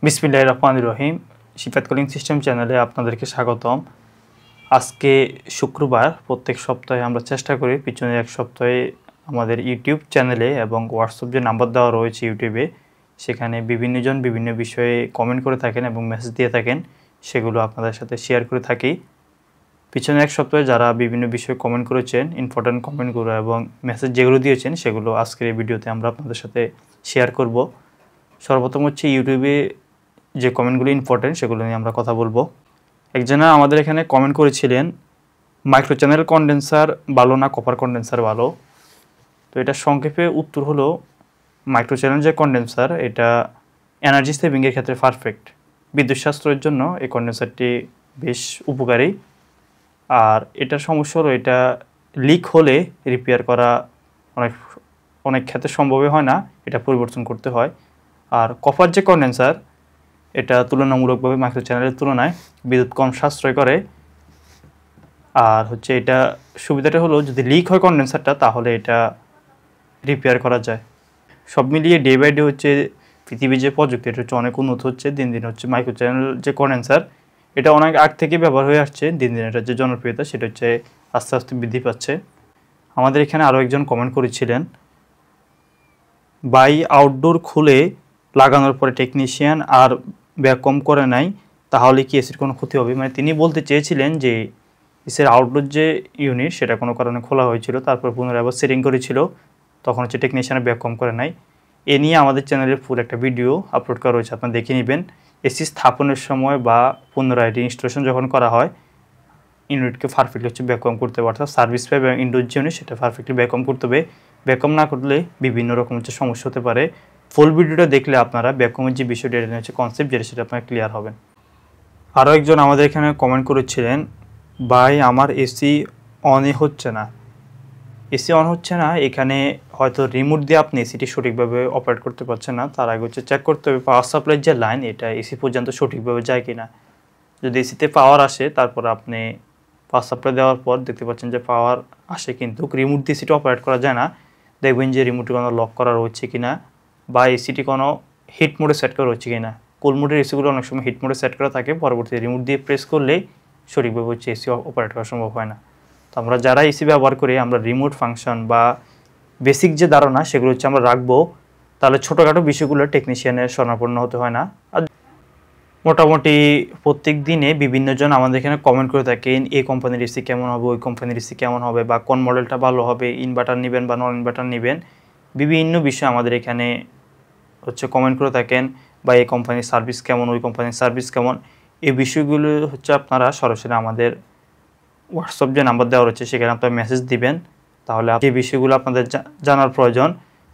বিসমিল্লাহির রহমানির রহিম। Shifat cooling system চ্যানেলে আপনাদেরকে স্বাগতম। আজকে শুক্রবার। প্রত্যেক সপ্তাহে আমরা চেষ্টা করি পিছনের এক সপ্তাহে আমাদের ইউটিউব চ্যানেলে এবং হোয়াটসঅ্যাপ যে নাম্বার দেওয়া রয়েছে ইউটিউবে, সেখানে বিভিন্নজন বিভিন্ন বিষয়ে কমেন্ট করে থাকেন এবং মেসেজ দিয়ে থাকেন, সেগুলো আপনাদের সাথে শেয়ার করে থাকি। পিছনের এক সপ্তাহে যারা বিভিন্ন বিষয়ে কমেন্ট করেছেন, ইম্পর্ট্যান্ট কমেন্টগুলো এবং মেসেজ যেগুলো দিয়েছেন, সেগুলো আজকের এই ভিডিওতে আমরা আপনাদের সাথে শেয়ার করব। সর্বপ্রথম হচ্ছে ইউটিউবে যে কমেন্টগুলো ইম্পর্টেন্ট সেগুলো নিয়ে আমরা কথা বলবো। একজনা আমাদের এখানে কমেন্ট করেছিলেন, মাইক্রো চ্যানেল কন্ডেন্সার ভালো না কপার কন্ডেন্সার ভালো? তো এটা সংক্ষেপে উত্তর হলো, মাইক্রো চ্যানেল যে কন্ডেন্সার এটা এনার্জি সেভিংয়ের ক্ষেত্রে পারফেক্ট। বিদ্যুৎ সাশ্রয়ের জন্য এই কন্ডেন্সারটি বেশ উপকারী। আর এটার সমস্যা হলো, এটা লিক হলে রিপেয়ার করা অনেক ক্ষেত্রে সম্ভবই হয় না, এটা পরিবর্তন করতে হয়। আর কপার যে কন্ডেন্সার, এটা তুলনামূলকভাবে মাইক্রো চ্যানেলের তুলনায় বিদ্যুৎ কম সাশ্রয় করে। আর হচ্ছে এটা সুবিধাটা হলো, যদি লিক হয় কন্ডেন্সারটা তাহলে এটা রিপেয়ার করা যায়। সব মিলিয়ে ডে বাই ডে হচ্ছে পৃথিবীর যে প্রযুক্তি এটা হচ্ছে অনেক উন্নত হচ্ছে। দিন দিন হচ্ছে মাইক্রো চ্যানেল যে কন্ডেন্সার এটা অনেক আগ থেকে ব্যবহার হয়ে আসছে। দিন দিন এটার যে জনপ্রিয়তা সেটা হচ্ছে আস্তে আস্তে বৃদ্ধি পাচ্ছে। আমাদের এখানে আরও একজন কমেন্ট করেছিলেন, বাই আউটডোর খুলে লাগানোর পরে টেকনিশিয়ান আর ব্যাককম করে নাই, তাহলে কি এসির কোনো ক্ষতি হবে? মানে তিনি বলতে চেয়েছিলেন যে এসির আউটডোর যে ইউনিট সেটা কোনো কারণে খোলা হয়েছিল, তারপর পুনরায় আবার সেটিং করেছিল, তখন হচ্ছে টেকনিশিয়ানের ব্যাককম করে নাই। এ নিয়ে আমাদের চ্যানেলে ফুল একটা ভিডিও আপলোড করা রয়েছে, আপনারা দেখে নেবেন। এসি স্থাপনের সময় বা পুনরায় ইনস্টলেশন যখন করা হয়, ইউনিটকে পারফেক্টলি হচ্ছে ব্যাককম করতে হবে, অর্থাৎ সার্ভিস পাইপ এবং ইনডোর যে ইউনিট সেটা পারফেক্টলি ব্যাককম করতে হবে। ব্যাককম না করলে বিভিন্ন রকম হচ্ছে সমস্যা হতে পারে। ফুল ভিডিওটা দেখলে আপনারা ব্যাককমের যে বিষয়টা, এটা হচ্ছে কনসেপ্ট, যেটা সেটা আপনারা ক্লিয়ার হবেন। আরও একজন আমাদের এখানে কমেন্ট করেছিলেন, ভাই আমার এসি অনই হচ্ছে না। এসি অন হচ্ছে না, এখানে হয়তো রিমোট দিয়ে আপনি এসিটি সঠিকভাবে অপারেট করতে পারছেন না। তার আগে হচ্ছে চেক করতে হবে পাওয়ার সাপ্লাইয়ের যে লাইন, এটা এসি পর্যন্ত সঠিকভাবে যায় কিনা। যদি এসিতে পাওয়ার আসে, তারপর আপনি পাওয়ার সাপ্লাই দেওয়ার পর দেখতে পাচ্ছেন যে পাওয়ার আসে, কিন্তু রিমোট দিয়ে এসিটি অপারেট করা যায় না, দেখবেন যে রিমোটটি কোনো লক করা রয়েছে কিনা বা এসিটি কোনো হিট মোডে সেট করা রয়েছে কিনা। কুল মোডের এসিগুলো অনেক সময় হিট মোডে সেট করা থাকে, পরবর্তীতে রিমোট দিয়ে প্রেস করলে সঠিকভাবে হচ্ছে এসি অপারেট করা সম্ভব হয় না। তো আমরা যারা এসি ব্যবহার করি, আমরা রিমোট ফাংশন বা বেসিক যে ধারণা সেগুলো হচ্ছে আমরা রাখবো, তাহলে ছোটোখাটো বিষয়গুলো টেকনিশিয়ানের শরণাপন্ন হতে হয় না। আর মোটামুটি প্রত্যেক দিনে বিভিন্নজন আমাদের এখানে কমেন্ট করে থাকেন, এই কোম্পানির এসি কেমন হবে, ওই কোম্পানির এসি কেমন হবে, বা কোন মডেলটা ভালো হবে, ইনভার্টার নেবেন বা নন ইনভার্টার নেবেন, বিভিন্ন বিষয় আমাদের এখানে হচ্ছে কমেন্ট করে থাকেন। বা এই কোম্পানির সার্ভিস কেমন, ওই কোম্পানির সার্ভিস কেমন, এই বিষয়গুলো হচ্ছে আপনারা সরাসরি আমাদের হোয়াটসঅ্যাপ যে নাম্বার দেওয়া রয়েছে সেখানে আপনারা মেসেজ দিবেন। তাহলে যে বিষয়গুলো আপনাদের জানার প্রয়োজন,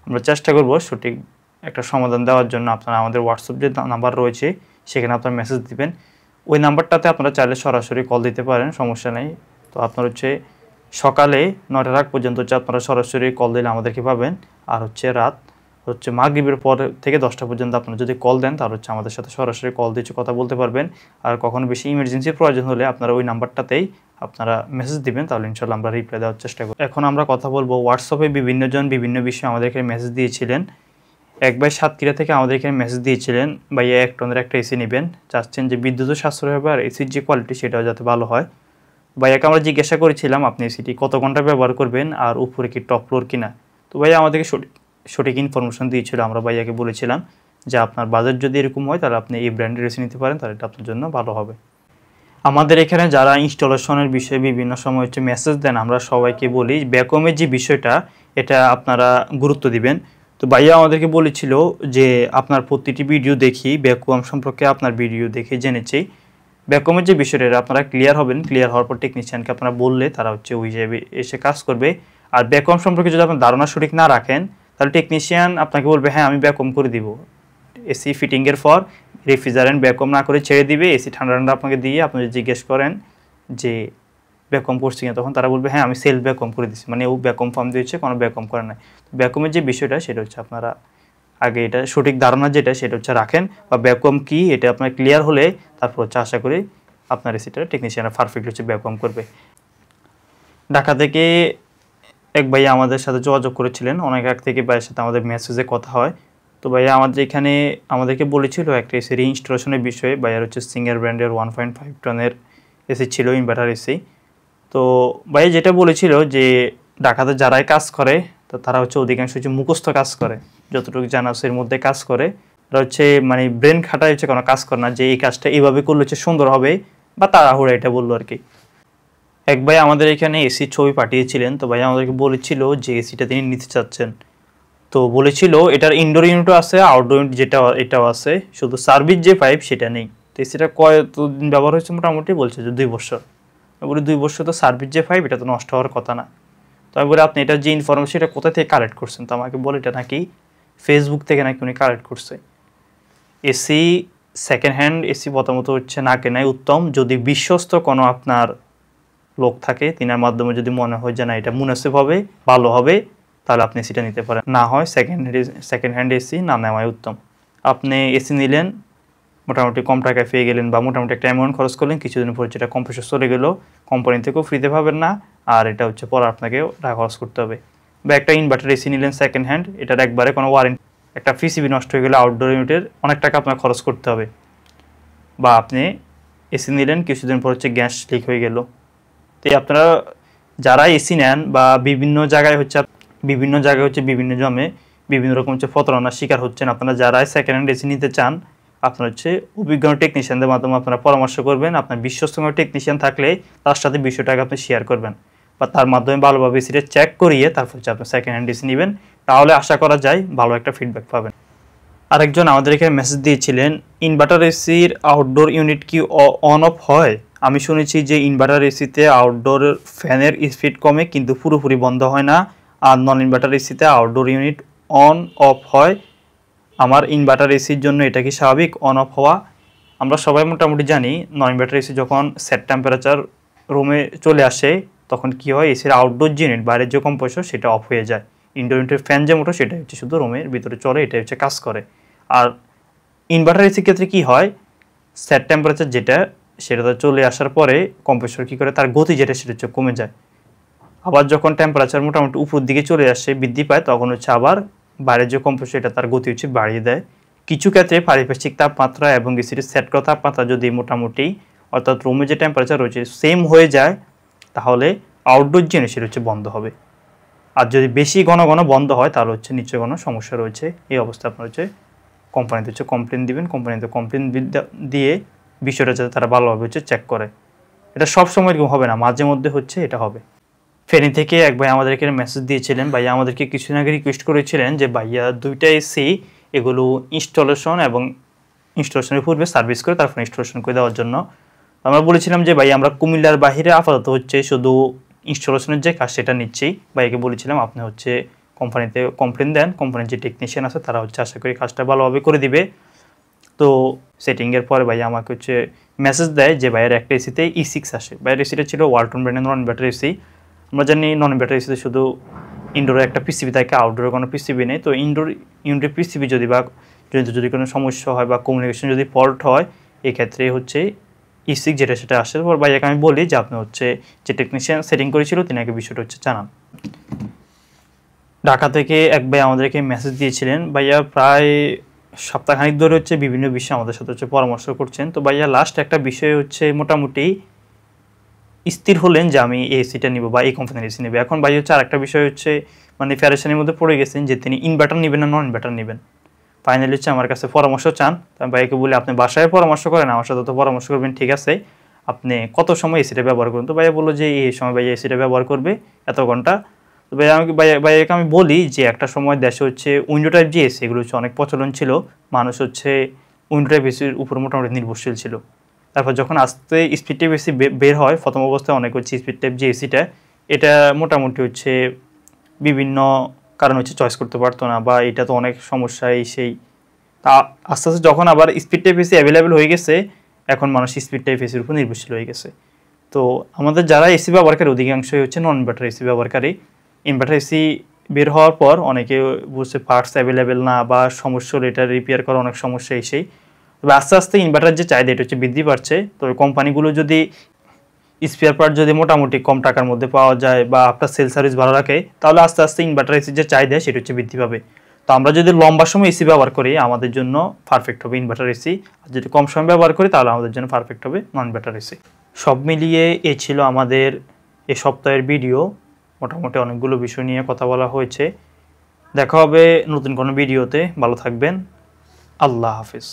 আমরা চেষ্টা করব সঠিক একটা সমাধান দেওয়ার জন্য। আপনারা আমাদের হোয়াটসঅ্যাপ যে নাম্বার রয়েছে সেখানে আপনারা মেসেজ দিবেন। ওই নাম্বারটাতে আপনারা চাইলে সরাসরি কল দিতে পারেন, সমস্যা নেই। তো আপনার হচ্ছে সকালে 9টার আগ পর্যন্ত হচ্ছে আপনারা সরাসরি কল দিলে আমাদেরকে পাবেন। আর হচ্ছে রাত হচ্ছে মাগরিবের পর থেকে 10টা পর্যন্ত আপনারা যদি কল দেন, তাহলে হচ্ছে আমাদের সাথে সরাসরি কল দিয়ে কথা বলতে পারবেন। আর কখনো বেশি ইমার্জেন্সির প্রয়োজন হলে আপনারা ওই নাম্বারটাতেই আপনারা মেসেজ দিবেন, তাহলে ইনশাল্লাহ আমরা রিপ্লাই দেওয়ার চেষ্টা করব। এখন আমরা কথা বলবো হোয়াটসঅ্যাপে বিভিন্নজন বিভিন্ন বিষয়ে আমাদেরকে মেসেজ দিয়েছিলেন। এক ভাই সাতক্ষীরা থেকে আমাদের এখানে মেসেজ দিয়েছিলেন, ভাইয়া 1 টনের একটা এসি নেবেন, চাচ্ছেন যে বিদ্যুৎও সাশ্রয় হবে আর এসির যে কোয়ালিটি সেটাও যাতে ভালো হয়। ভাইয়াকে আমরা জিজ্ঞাসা করেছিলাম আপনি এসিটি কত ঘন্টা ব্যবহার করবেন আর উপরে কি টপ ফ্লোর কিনা। তো ভাইয়া আমাদেরকে সঠিক ইনফরমেশন দিয়েছিল। আমরা ভাইয়াকে বলেছিলাম যে আপনার বাজেট যদি এরকম হয় তাহলে আপনি এই ব্র্যান্ডের এসি নিতে পারেন, তাহলে এটা আপনার জন্য ভালো হবে। আমাদের এখানে যারা ইনস্টলেশনের বিষয়ে বিভিন্ন সময় হচ্ছে মেসেজ দেন, আমরা সবাইকে বলি ব্যাকমের যে বিষয়টা এটা আপনারা গুরুত্ব দিবেন। তো ভাইয়া আমাদেরকে বলেছিল যে আপনার প্রতিটি ভিডিও দেখি, ব্যাকওয়াম সম্পর্কে আপনার ভিডিও দেখে জেনেছি। ব্যাকওয়ামের যে বিষয়টা আপনারা ক্লিয়ার হবেন, ক্লিয়ার হওয়ার পর টেকনিশিয়ানকে আপনারা বললে তারা হচ্ছে ওই হিসেবে এসে কাজ করবে। আর ব্যাকওয়াম সম্পর্কে যদি আপনার ধারণা সঠিক না রাখেন, তাহলে টেকনিশিয়ান আপনাকে বলবে হ্যাঁ আমি ব্যাকওয়াম করে দিব, এসি ফিটিংয়ের পর রেফ্রিজারেন্ট ব্যাকওয়াম না করে ছেড়ে দিবে, এসি ঠান্ডা ঠান্ডা আপনাকে দিয়ে আপনি জিজ্ঞেস করেন যে ব্যাকওয়াম করছি কিনা, তখন তারা বলবে হ্যাঁ আমি সেলফ ব্যাকওয়াম করে দিচ্ছি, মানে ও ব্যাকওয়াম ফর্ম দিয়েছে, কোনো ব্যাকওয়াম করে নাই। তো ব্যাকওয়ামের যে বিষয়টা সেটা হচ্ছে আপনারা আগে এটা সঠিক ধারণা যেটা সেটা হচ্ছে রাখেন, বা ব্যাকওয়াম কি এটা আপনার ক্লিয়ার হলে তারপর হচ্ছে আশা করি আপনার এসিটা টেকনিশিয়ানরা পারফেক্ট হচ্ছে ব্যাকওয়াম করবে। ঢাকা থেকে এক ভাই আমাদের সাথে যোগাযোগ করেছিলেন, অনেক আগ থেকে ভাইয়ের সাথে আমাদের মেসেজে কথা হয়। তো ভাইয়া আমাদের এখানে আমাদেরকে বলেছিল একটা এসির ইনস্টলেশনের বিষয়ে। ভাইয়ার হচ্ছে সিঙ্গার ব্র্যান্ডের 1.5 টনের এসি ছিল, ইনভার্টার এসি। তো ভাইয়া যেটা বলেছিল যে ঢাকাতে যারাই কাজ করে তো তারা হচ্ছে অধিকাংশ হচ্ছে মুখস্থ কাজ করে, যতটুকু জানা আছে এর মধ্যে কাজ করে। তারা হচ্ছে মানে ব্রেন খাটায় হচ্ছে কোনো কাজ করে না যে এই কাজটা এইভাবে করলে হচ্ছে সুন্দর হবে বা তাড়াহুড়া, এটা বললো আর কি। এক ভাই আমাদের এখানে এসির ছবি পাঠিয়েছিলেন, তো ভাই আমাদেরকে বলেছিল যে এসিটা তিনি নিতে চাচ্ছেন। তো বলেছিল এটার ইনডোর ইউনিটও আছে, আউটডোর ইউনিট যেটা এটাও আছে, শুধু সার্ভিস যে পাইপ সেটা নেই। তো এসিটা কতদিন ব্যবহার হয়েছে মোটামুটি বলছে যে 2 বছর। বলি 2 বছর তো সার্ভিস যে পাইপ এটা তো নষ্ট হওয়ার কথা না। তো আমি বলি আপনি এটা যে ইনফরমেশন এটা কোথা থেকে কালেক্ট করছেন? তো আমাকে বলে এটা নাকি ফেসবুক থেকে নাকি উনি কালেক্ট করছে। এসি সেকেন্ড হ্যান্ড এসি প্রথমত হচ্ছে না কেনাই উত্তম, যদি বিশ্বস্ত কোনো আপনার লোক থাকে তিনার মাধ্যমে যদি মনে হয় যে না এটা মুনাসিব হবে, ভালো হবে, তাহলে আপনি এসিটা নিতে পারেন। না হয় সেকেন্ড হ্যান্ড এসি না নেওয়াই উত্তম। আপনি এসি নিলেন, মোটামুটি কম টাকায় পেয়ে গেলেন বা মোটামুটি একটা অ্যামাউন্ট খরচ করলেন, কিছুদিন পর যেটা কম্প্রেসর চলে গেল, কোম্পানি থেকেও ফ্রিতে পাবেন না, আর এটা হচ্ছে পরে আপনাকেও টাকা খরচ করতে হবে। বা একটা ইনভার্টার এসি নিলেন সেকেন্ড হ্যান্ড, এটার একবারে কোনো ওয়ারেন্টি, একটা পিসিবি নষ্ট হয়ে গেলে আউটডোর ইউনিটের অনেক টাকা আপনার খরচ করতে হবে। বা আপনি এসি নিলেন, কিছুদিন পর হচ্ছে গ্যাস লিক হয়ে গেল। তো আপনারা যারা এসি নেন বা বিভিন্ন জায়গায় হচ্ছে বিভিন্ন জমে বিভিন্ন রকম হচ্ছে প্রতারণার শিকার হচ্ছেন, আপনারা যারা সেকেন্ড হ্যান্ড এসি নিতে চান আপনার হচ্ছে অভিজ্ঞ টেকনিশিয়ানদের মাধ্যমে আপনারা পরামর্শ করবেন। আপনার বিশ্বস্ত টেকনিশিয়ান থাকলে তার সাথে বিষয়টাকে আপনি শেয়ার করবেন বা তার মাধ্যমে ভালোভাবে এসিটা চেক করিয়ে তারপর হচ্ছে আপনি সেকেন্ড হ্যান্ড এসি নেবেন, তাহলে আশা করা যায় ভালো একটা ফিডব্যাক পাবেন। আরেকজন আমাদের এখানে মেসেজ দিয়েছিলেন ইনভার্টার এসির আউটডোর ইউনিট কি অন অফ হয়? আমি শুনেছি যে ইনভার্টার এসিতে আউটডোর ফ্যানের স্পিড কমে কিন্তু পুরোপুরি বন্ধ হয় না, আর নন ইনভার্টার এসিতে আউটডোর ইউনিট অন অফ হয়। আমার ইনভার্টার এসির জন্য এটা কি স্বাভাবিক অন অফ হওয়া? আমরা সবাই মোটামুটি জানি নন ইনভার্টার এসি যখন সেট টেম্পারেচার রুমে চলে আসে তখন কি হয়, এসির আউটডোর যে ইউনিট বাইরের যে কম্প্রেসর সেটা অফ হয়ে যায়। ইনডোর ইউনিটের ফ্যান যে মোটর সেটা হচ্ছে শুধু রুমের ভিতরে চলে, এটা হচ্ছে কাজ করে। আর ইনভার্টার এসির ক্ষেত্রে কি হয়, সেট টেম্পারেচার যেটা সেটা চলে আসার পরে কম্প্রেসর কী করে, তার গতি যেটা সেটা হচ্ছে কমে যায়। আবার যখন টেম্পারেচার মোটামুটি উপর দিকে চলে আসে বৃদ্ধি পায় তখন হচ্ছে আবার বাইরের যে কম্প্রেসর এটা তার গতি হচ্ছে বাড়িয়ে দেয়। কিছু ক্ষেত্রে পারিপার্শ্বিক তাপমাত্রা এবং এসির সেট করা তাপমাত্রা যদি মোটামুটি অর্থাৎ রুমে যে টেম্পারেচার রয়েছে সেম হয়ে যায় তাহলে আউটডোর যে সেটা হচ্ছে বন্ধ হবে। আর যদি বেশি ঘন ঘন বন্ধ হয় তাহলে হচ্ছে নিশ্চয়ই কোনো সমস্যা রয়েছে। এই অবস্থা আপনার হচ্ছে কোম্পানিতে হচ্ছে কমপ্লেন দিবেন, কোম্পানিতে কমপ্লেন দিয়ে বিষয়টা যাতে তারা ভালোভাবে হচ্ছে চেক করে। এটা সবসময় এরকম হবে না, মাঝে মধ্যে হচ্ছে এটা হবে। ফেনী থেকে এক ভাই আমাদের এখানে মেসেজ দিয়েছিলেন, ভাইয়া আমাদেরকে কিছুদিন আগে রিকোয়েস্ট করেছিলেন যে ভাইয়া 2টা এসি এগুলো ইনস্টলেশনের পূর্বে সার্ভিস করে তারপর ইনস্টলেশন করে দেওয়ার জন্য। আমরা বলেছিলাম যে ভাই আমরা কুমিল্লার বাহিরে আপাতত হচ্ছে শুধু ইনস্টলেশনের যে কাজ সেটা নিচ্ছি। ভাইকে বলেছিলাম আপনি হচ্ছে কোম্পানিতে কমপ্লেন দেন, কোম্পানির যে টেকনিশিয়ান আছে তারা হচ্ছে আশা করি কাজটা ভালোভাবে করে দিবে। তো সেটিংয়ের পরে ভাইয়া আমাকে হচ্ছে মেসেজ দেয় যে ভাইয়ের একটা এসিতে E6 আসে। ভাইয়ের এসিটা ছিল ওয়ালটন ব্র্যান্ডের নন ইনভার্টার এসি। আমরা জানি নন ইনভার্টার এসিতে শুধু ইনডোরে একটা পিসিবি থাকে, আউটডোরে কোনো পিসিবি নেই। তো ইনডোর ইউনিটের পিসিবি যদি কোনো সমস্যা হয় বা কমিউনিকেশন যদি ফল্ট হয় এক্ষেত্রে হচ্ছে E6 যেটা সেটা আসে। পর ভাইয়াকে আমি বলি যে আপনি হচ্ছে যে টেকনিশিয়ান সেটিং করেছিল তিনি আগে বিষয়টা হচ্ছে জানান। ঢাকা থেকে এক ভাই আমাদেরকে মেসেজ দিয়েছিলেন, ভাইয়া প্রায় সপ্তাহখানিক ধরে হচ্ছে বিভিন্ন বিষয়ে আমাদের সাথে হচ্ছে পরামর্শ করছেন। তো ভাইয়া লাস্ট একটা বিষয় হচ্ছে মোটামুটি স্থির হলেন যে আমি এই এসিটা নিব বা এই কোম্পানির এসি নেবে। এখন ভাই হচ্ছে আরেকটা বিষয় হচ্ছে মানে ফ্যারেশনের মধ্যে পড়ে গেছেন যে তিনি ইনভার্টার নেবেন না নন ইনভার্টার নেবেন। ফাইনালি হচ্ছে আমার কাছে পরামর্শ চান। তো আমি ভাইকে বলি আপনি বাসায় পরামর্শ করেন, আমার সাথে তো পরামর্শ করবেন, ঠিক আছে আপনি কত সময় এসিটা ব্যবহার করুন? তো ভাইয়া বললো যে এই সময় ভাইয়া এসিটা ব্যবহার করবে এত ঘন্টা। তো ভাইয়াকে আমি বলি যে একটা সময় দেশে হচ্ছে উইন্ডো টাইপ যে এসি এগুলো হচ্ছে অনেক প্রচলন ছিল, মানুষ হচ্ছে উইন্ডো টাইপ এসির উপর মোটামুটি নির্ভরশীল ছিল। তারপর যখন আস্তে স্পিড টাইপ এসি বের হয় প্রথম অবস্থায় অনেক হচ্ছে স্পিড টাইপ যে এসিটা এটা মোটামুটি হচ্ছে বিভিন্ন কারণ হচ্ছে চয়েস করতে পারতো না বা এটা তো অনেক সমস্যা এই সেই। তা আস্তে আস্তে যখন আবার স্পিড টাইপ এসি অ্যাভেলেবেল হয়ে গেছে এখন মানুষ স্পিড টাইপ এসির উপর নির্ভরশীল হয়ে গেছে। তো আমাদের যারা এসি ব্যবহারকারী অধিকাংশই হচ্ছে নন ইনভার্টার এসি ব্যবহারকারী। ইনভার্টার এসি বের হওয়ার পর অনেকে বুঝছে পার্টস অ্যাভেলেবেল না বা সমস্যা হলে এটা রিপেয়ার করা অনেক সমস্যা এসেই। তবে আস্তে আস্তে ইনভার্টার যে চাহিদা এটা হচ্ছে বৃদ্ধি পাচ্ছে। তবে কোম্পানিগুলো যদি স্পেয়ার পার্ট যদি মোটামুটি কম টাকার মধ্যে পাওয়া যায় বা আপনার সেল সার্ভিস ভালো রাখে তাহলে আস্তে আস্তে ইনভার্টার এসির যে চাহিদা সেটা হচ্ছে বৃদ্ধি পাবে। তো তো আমরা যদি লম্বা সময় এসি ব্যবহার করি আমাদের জন্য পারফেক্ট হবে ইনভার্টার এসি, আর যদি কম সময় ব্যবহার করি তাহলে আমাদের জন্য পারফেক্ট হবে নন ইনভার্টার এসি। সব মিলিয়ে এই ছিল আমাদের এই সপ্তাহের ভিডিও। মোটামুটি অনেকগুলো বিষয় নিয়ে কথা বলা হয়েছে। দেখা হবে নতুন কোনো ভিডিওতে। ভালো থাকবেন। আল্লাহ হাফিজ।